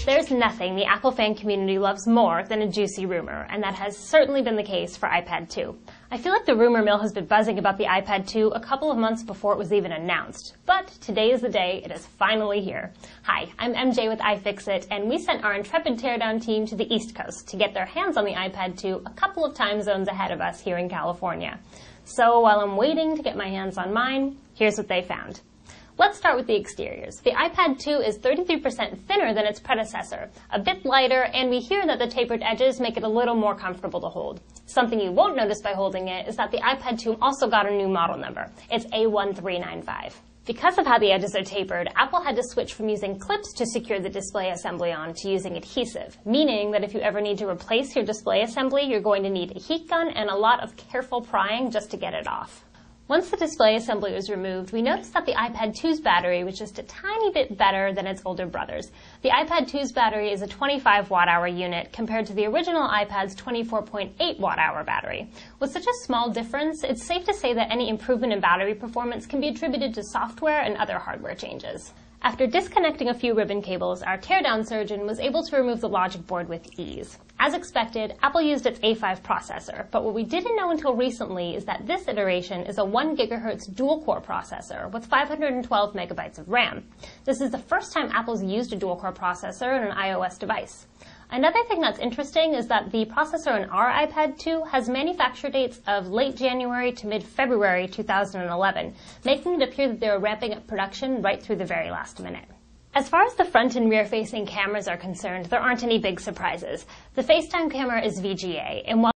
There's nothing the Apple fan community loves more than a juicy rumor, and that has certainly been the case for iPad 2. I feel like the rumor mill has been buzzing about the iPad 2 a couple of months before it was even announced, but today is the day it is finally here. Hi, I'm MJ with iFixit, and we sent our intrepid Teardown team to the East Coast to get their hands on the iPad 2 a couple of time zones ahead of us here in California. So while I'm waiting to get my hands on mine, here's what they found. Let's start with the exteriors. The iPad 2 is 33% thinner than its predecessor, a bit lighter, and we hear that the tapered edges make it a little more comfortable to hold. Something you won't notice by holding it is that the iPad 2 also got a new model number. It's A1395. Because of how the edges are tapered, Apple had to switch from using clips to secure the display assembly on to using adhesive, meaning that if you ever need to replace your display assembly, you're going to need a heat gun and a lot of careful prying just to get it off. Once the display assembly was removed, we noticed that the iPad 2's battery was just a tiny bit better than its older brothers. The iPad 2's battery is a 25 watt-hour unit compared to the original iPad's 24.8 watt-hour battery. With such a small difference, it's safe to say that any improvement in battery performance can be attributed to software and other hardware changes. After disconnecting a few ribbon cables, our teardown surgeon was able to remove the logic board with ease. As expected, Apple used its A5 processor, but what we didn't know until recently is that this iteration is a 1 GHz dual-core processor with 512 megabytes of RAM. This is the first time Apple's used a dual-core processor in an iOS device. Another thing that's interesting is that the processor in our iPad 2 has manufacture dates of late January to mid-February 2011, making it appear that they were ramping up production right through the very last minute. As far as the front and rear-facing cameras are concerned, there aren't any big surprises. The FaceTime camera is VGA, and while